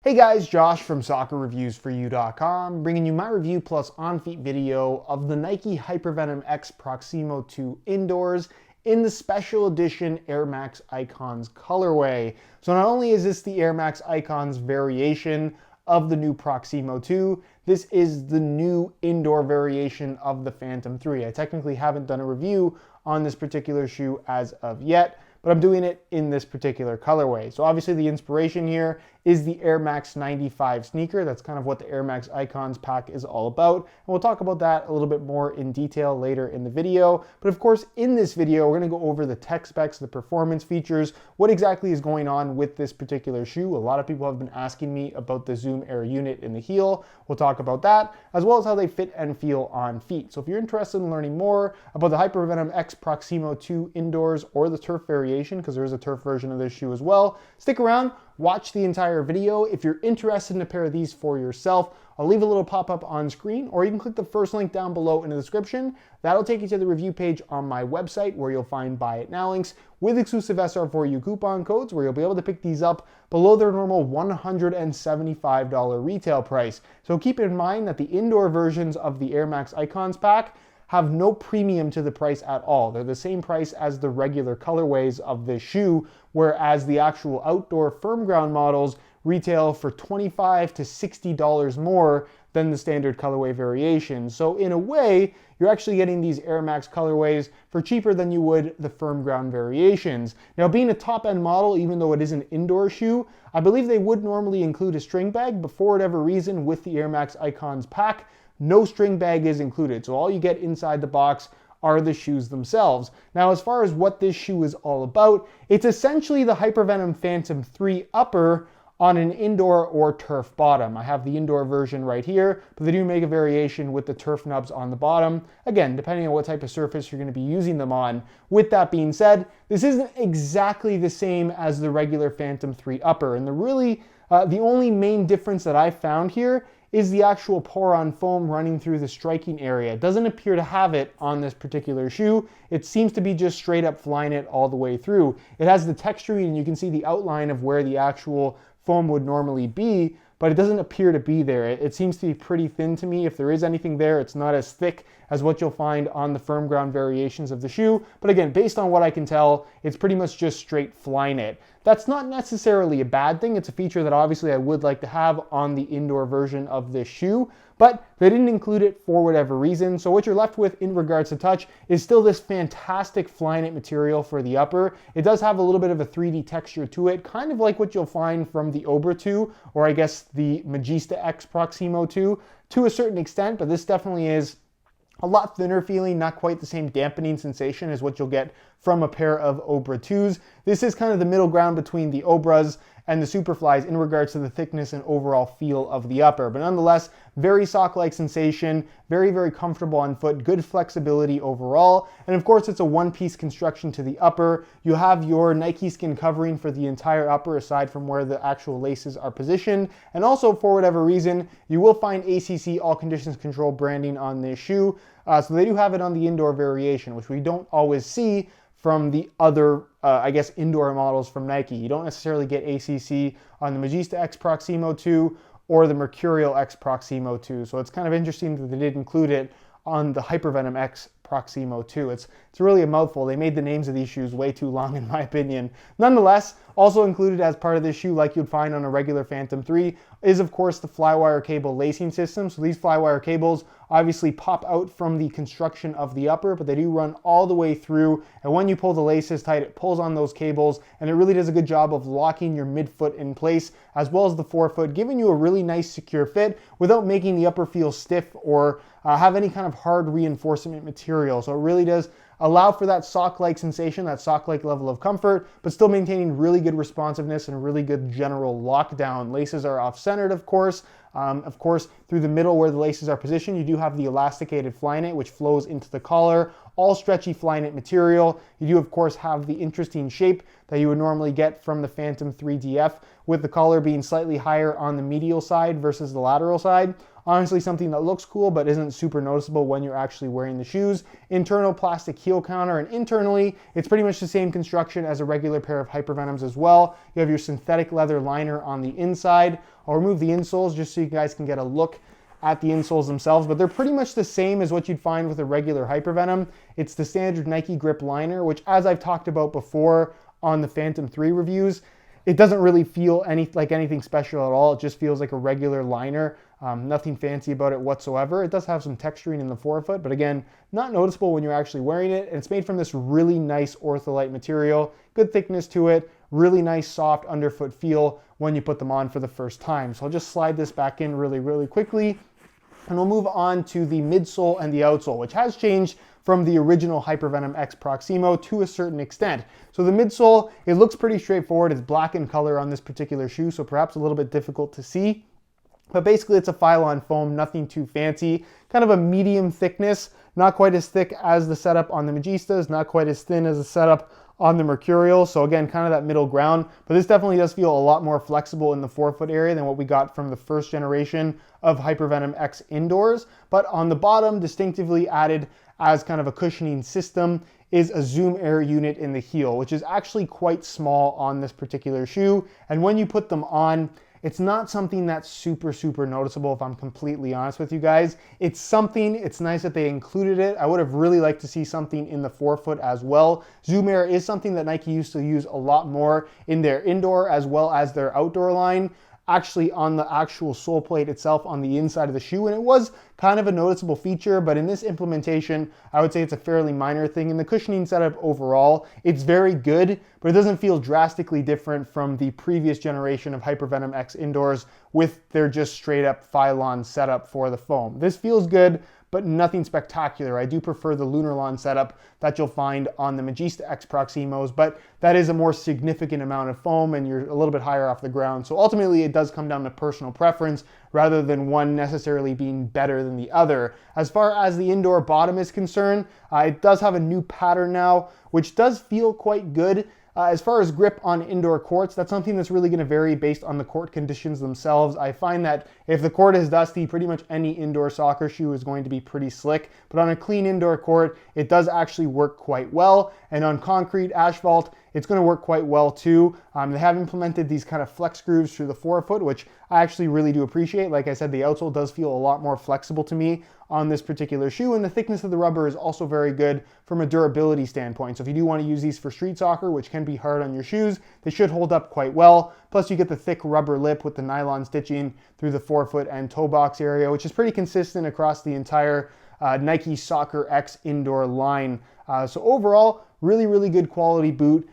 Hey guys, Josh from soccerreviewsforyou.com, bringing you my review plus on-feet video of the Nike HypervenomX Proximo 2 indoors in the special edition Air Max Icons colorway. So not only is this the Air Max Icons variation of the new Proximo 2, this is the new indoor variation of the Phantom 3. I technically haven't done a review on this particular shoe as of yet, but I'm doing it in this particular colorway. So obviously the inspiration here is the Air Max 95 sneaker. That's kind of what the Air Max Icons pack is all about. And we'll talk about that a little bit more in detail later in the video. But of course, in this video, we're gonna go over the tech specs, the performance features, what exactly is going on with this particular shoe. A lot of people have been asking me about the Zoom Air unit in the heel. We'll talk about that, as well as how they fit and feel on feet. So if you're interested in learning more about the HypervenomX Proximo 2 indoors or the turf variation, because there is a turf version of this shoe as well, stick around, watch the entire video. If you're interested in a pair of these for yourself, I'll leave a little pop-up on screen, or you can click the first link down below in the description. That'll take you to the review page on my website where you'll find Buy It Now links with exclusive SR4U coupon codes where you'll be able to pick these up below their normal $175 retail price. So keep in mind that the indoor versions of the Air Max Icons pack have no premium to the price at all. They're the same price as the regular colorways of this shoe, whereas the actual outdoor firm ground models retail for $25 to $60 more than the standard colorway variation. So in a way, you're actually getting these Air Max colorways for cheaper than you would the firm ground variations. Now, being a top-end model, even though it is an indoor shoe, I believe they would normally include a string bag, but for whatever reason with the Air Max Icons pack, no string bag is included. So all you get inside the box are the shoes themselves. Now, as far as what this shoe is all about, it's essentially the Hypervenom Phantom 3 upper on an indoor or turf bottom. I have the indoor version right here, but they do make a variation with the turf nubs on the bottom. Again, depending on what type of surface you're gonna be using them on. With that being said, this isn't exactly the same as the regular Phantom 3 upper. And the only main difference that I found here is the actual pour-on foam running through the striking area. It doesn't appear to have it on this particular shoe. It seems to be just straight up flying it all the way through. It has the texturing and you can see the outline of where the actual foam would normally be, but it doesn't appear to be there. It seems to be pretty thin to me. If there is anything there, it's not as thick as what you'll find on the firm ground variations of the shoe. But again, based on what I can tell, it's pretty much just straight flying it. That's not necessarily a bad thing. It's a feature that obviously I would like to have on the indoor version of this shoe, but they didn't include it for whatever reason. So what you're left with in regards to touch is still this fantastic Flyknit material for the upper. It does have a little bit of a 3D texture to it, kind of like what you'll find from the Obra 2, or I guess the Magista X Proximo 2 to a certain extent, but this definitely is a lot thinner feeling, not quite the same dampening sensation as what you'll get from a pair of Obra 2s. This is kind of the middle ground between the Obras and the Superflies in regards to the thickness and overall feel of the upper. But nonetheless, very sock-like sensation, very, very comfortable on foot, good flexibility overall. And of course, it's a one-piece construction to the upper. You have your Nike skin covering for the entire upper, aside from where the actual laces are positioned. And also, for whatever reason, you will find ACC All Conditions Control branding on this shoe. So they do have it on the indoor variation, which we don't always see from the other, I guess, indoor models from Nike. You don't necessarily get ACC on the Magista X Proximo 2 or the Mercurial X Proximo 2. So it's kind of interesting that they did include it on the Hypervenom X Proximo 2. It's really a mouthful. They made the names of these shoes way too long in my opinion. Nonetheless, also included as part of this shoe, like you'd find on a regular Phantom 3, is of course the Flywire cable lacing system. So these Flywire cables obviously pop out from the construction of the upper, but they do run all the way through. And when you pull the laces tight, it pulls on those cables, and it really does a good job of locking your midfoot in place, as well as the forefoot, giving you a really nice secure fit without making the upper feel stiff or have any kind of hard reinforcement material. So it really does allow for that sock-like sensation, that sock-like level of comfort, but still maintaining really good responsiveness and really good general lockdown. Laces are off-centered, of course. Through the middle where the laces are positioned, you do have the elasticated Flyknit, which flows into the collar all stretchy Flyknit material. You do, of course, have the interesting shape that you would normally get from the Phantom 3DF, with the collar being slightly higher on the medial side versus the lateral side. Honestly, something that looks cool but isn't super noticeable when you're actually wearing the shoes. Internal plastic heel counter, and internally, it's pretty much the same construction as a regular pair of Hypervenoms as well. You have your synthetic leather liner on the inside. I'll remove the insoles just so you guys can get a look at the insoles themselves, but they're pretty much the same as what you'd find with a regular Hypervenom. It's the standard Nike grip liner, which, as I've talked about before on the Phantom 3 reviews, it doesn't really feel like anything special at all. It just feels like a regular liner. Nothing fancy about it whatsoever. It does have some texturing in the forefoot, but again, not noticeable when you're actually wearing it. And it's made from this really nice ortholite material, good thickness to it, really nice soft underfoot feel when you put them on for the first time. So I'll just slide this back in really quickly, and we'll move on to the midsole and the outsole, which has changed from the original HypervenomX Proximo to a certain extent. So the midsole, it looks pretty straightforward. It's black in color on this particular shoe, so perhaps a little bit difficult to see. But basically it's a Phylon foam, nothing too fancy, kind of a medium thickness, not quite as thick as the setup on the Magistas, not quite as thin as the setup on the Mercurial. So again, kind of that middle ground, but this definitely does feel a lot more flexible in the forefoot area than what we got from the first generation of HypervenomX indoors. But on the bottom, distinctively added as kind of a cushioning system, is a Zoom Air unit in the heel, which is actually quite small on this particular shoe. And when you put them on, it's not something that's super noticeable, if I'm completely honest with you guys. It's something, it's nice that they included it. I would have really liked to see something in the forefoot as well. Zoom Air is something that Nike used to use a lot more in their indoor as well as their outdoor line, actually on the actual sole plate itself on the inside of the shoe, and it was kind of a noticeable feature, but in this implementation, I would say it's a fairly minor thing. In the cushioning setup overall, it's very good, but it doesn't feel drastically different from the previous generation of HypervenomX indoors with their just straight up Phylon setup for the foam. This feels good, but nothing spectacular. I do prefer the Lunarlon setup that you'll find on the Magista X Proximos, but that is a more significant amount of foam and you're a little bit higher off the ground. So ultimately it does come down to personal preference rather than one necessarily being better than the other. As far as the indoor bottom is concerned, it does have a new pattern now, which does feel quite good. As far as grip on indoor courts, that's something that's really going to vary based on the court conditions themselves. I find that if the court is dusty, pretty much any indoor soccer shoe is going to be pretty slick. But on a clean indoor court, it does actually work quite well. And on concrete, asphalt, it's going to work quite well too. They have implemented these kind of flex grooves through the forefoot, which I actually really do appreciate. Like I said, the outsole does feel a lot more flexible to me on this particular shoe, and the thickness of the rubber is also very good from a durability standpoint. So if you do want to use these for street soccer, which can be hard on your shoes, they should hold up quite well. Plus you get the thick rubber lip with the nylon stitching through the forefoot and toe box area, which is pretty consistent across the entire Nike Soccer X indoor line. So overall, really good quality boot.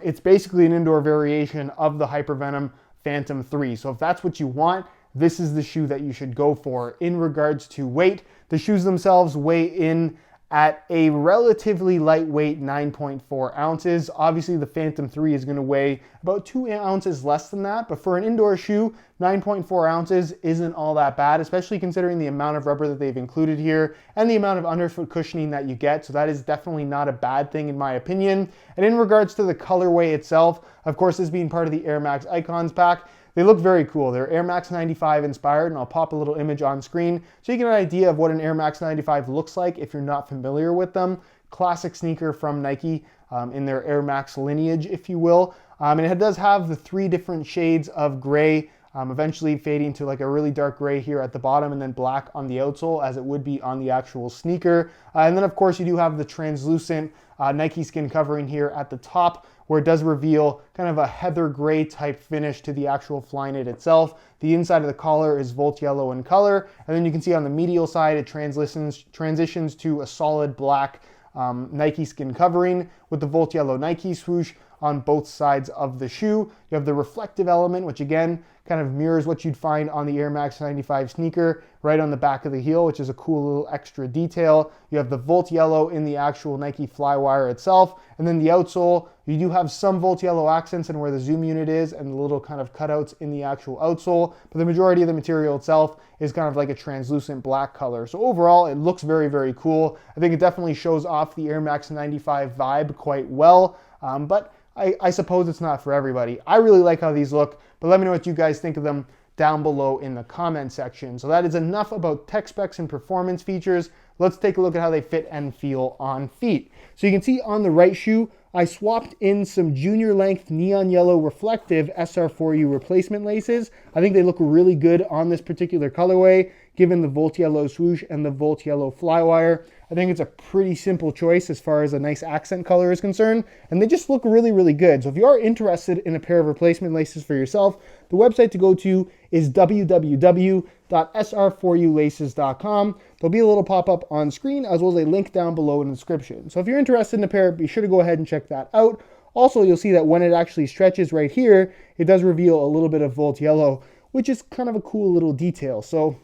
It's basically an indoor variation of the Hypervenom Phantom 3. So if that's what you want, this is the shoe that you should go for. In regards to weight, the shoes themselves weigh in at a relatively lightweight 9.4 ounces. Obviously the Phantom 3 is going to weigh about 2 ounces less than that, but for an indoor shoe, 9.4 ounces isn't all that bad, especially considering the amount of rubber that they've included here and the amount of underfoot cushioning that you get. So that is definitely not a bad thing in my opinion. And in regards to the colorway itself, of course, this being part of the Air Max Icons pack, they look very cool. They're Air Max 95 inspired, and I'll pop a little image on screen so you get an idea of what an Air Max 95 looks like if you're not familiar with them. Classic sneaker from Nike in their Air Max lineage, if you will. And it does have the 3 different shades of gray, eventually fading to like a really dark gray here at the bottom and then black on the outsole as it would be on the actual sneaker. And then of course you do have the translucent Nike skin covering here at the top, where it does reveal kind of a heather gray type finish to the actual Flyknit itself. The inside of the collar is Volt yellow in color, and then you can see on the medial side it transitions to a solid black Nike skin covering with the Volt yellow Nike swoosh on both sides of the shoe. You have the reflective element, which again, kind of mirrors what you'd find on the Air Max 95 sneaker right on the back of the heel, which is a cool little extra detail. You have the Volt Yellow in the actual Nike Flywire itself. And then the outsole, you do have some Volt Yellow accents and where the zoom unit is and the little kind of cutouts in the actual outsole. But the majority of the material itself is kind of like a translucent black color. So overall, it looks very, very cool. I think it definitely shows off the Air Max 95 vibe quite well. But I suppose it's not for everybody. I really like how these look, but let me know what you guys think of them down below in the comment section. So that is enough about tech specs and performance features. Let's take a look at how they fit and feel on feet. So you can see on the right shoe, I swapped in some junior length neon yellow reflective SR4U replacement laces. I think they look really good on this particular colorway, given the Volt Yellow swoosh and the Volt Yellow flywire. I think it's a pretty simple choice as far as a nice accent color is concerned, and they just look really, really good. So if you are interested in a pair of replacement laces for yourself, the website to go to is www.sr4ulaces.com. There'll be a little pop-up on screen as well as a link down below in the description. So if you're interested in a pair, be sure to go ahead and check that out. Also, you'll see that when it actually stretches right here, it does reveal a little bit of Volt Yellow, which is kind of a cool little detail. So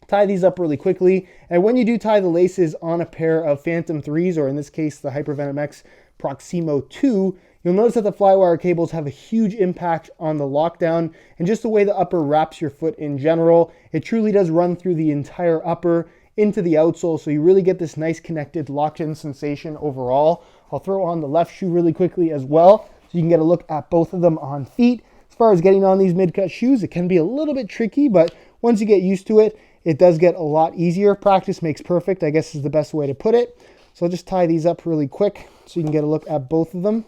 tie these up really quickly. And when you do tie the laces on a pair of Phantom 3s, or in this case, the HypervenomX Proximo 2, you'll notice that the flywire cables have a huge impact on the lockdown and just the way the upper wraps your foot in general. It truly does run through the entire upper into the outsole, so you really get this nice connected locked-in sensation overall. I'll throw on the left shoe really quickly as well, so you can get a look at both of them on feet. As far as getting on these mid-cut shoes, it can be a little bit tricky, but once you get used to it, it does get a lot easier. Practice makes perfect, I guess is the best way to put it. So I'll just tie these up really quick so you can get a look at both of them.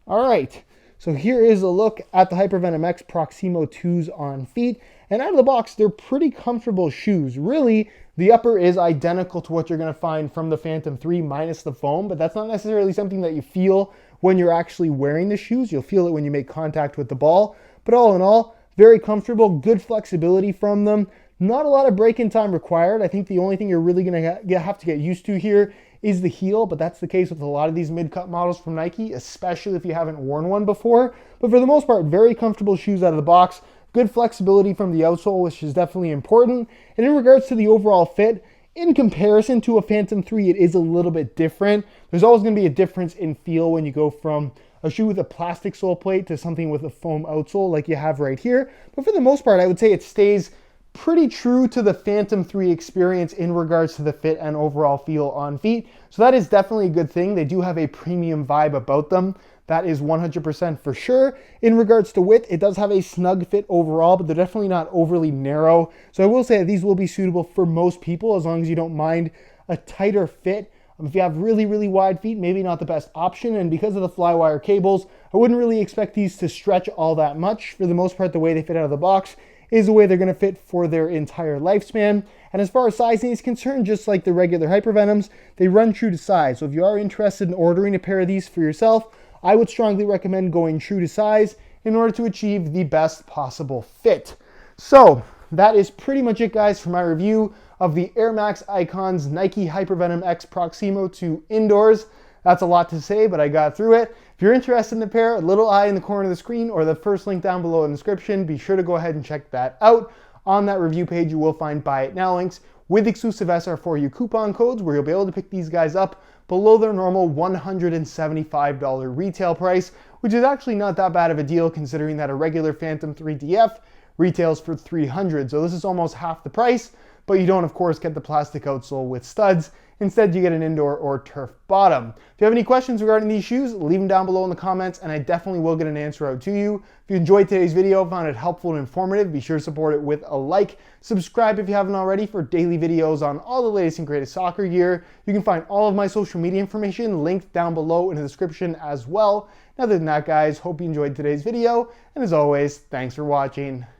All right, so here is a look at the HypervenomX Proximo 2s on feet. And out of the box, they're pretty comfortable shoes. Really, the upper is identical to what you're gonna find from the Phantom 3 minus the foam, but that's not necessarily something that you feel when you're actually wearing the shoes. You'll feel it when you make contact with the ball. But all in all, very comfortable, good flexibility from them. Not a lot of break-in time required. I think the only thing you're really gonna have to get used to here is the heel, but that's the case with a lot of these mid-cut models from Nike, especially if you haven't worn one before. But for the most part, very comfortable shoes out of the box. Good flexibility from the outsole, which is definitely important. And in regards to the overall fit, in comparison to a Phantom 3, it is a little bit different. There's always going to be a difference in feel when you go from a shoe with a plastic sole plate to something with a foam outsole like you have right here. But for the most part, I would say it stays pretty true to the Phantom 3 experience in regards to the fit and overall feel on feet. So that is definitely a good thing. They do have a premium vibe about them. That is 100% for sure. In regards to width, it does have a snug fit overall, but they're definitely not overly narrow. So I will say that these will be suitable for most people as long as you don't mind a tighter fit. If you have really, really wide feet, maybe not the best option. And because of the flywire cables, I wouldn't really expect these to stretch all that much. For the most part, the way they fit out of the box is the way they're going to fit for their entire lifespan. And as far as sizing is concerned, just like the regular Hypervenoms, they run true to size. So if you are interested in ordering a pair of these for yourself, I would strongly recommend going true to size in order to achieve the best possible fit. So that is pretty much it, guys, for my review of the Air Max Icons Nike HypervenomX Proximo 2 indoors. That's a lot to say, but I got through it. If you're interested in the pair, a little eye in the corner of the screen or the first link down below in the description, be sure to go ahead and check that out. On that review page, you will find Buy It Now links with exclusive SR4U coupon codes where you'll be able to pick these guys up below their normal $175 retail price, which is actually not that bad of a deal considering that a regular Phantom 3 DF retails for $300. So this is almost half the price, but you don't, of course, get the plastic outsole with studs. Instead, you get an indoor or turf bottom. If you have any questions regarding these shoes, leave them down below in the comments, and I definitely will get an answer out to you. If you enjoyed today's video, found it helpful and informative, be sure to support it with a like. Subscribe if you haven't already for daily videos on all the latest and greatest soccer gear. You can find all of my social media information linked down below in the description as well. And other than that, guys, hope you enjoyed today's video, and as always, thanks for watching.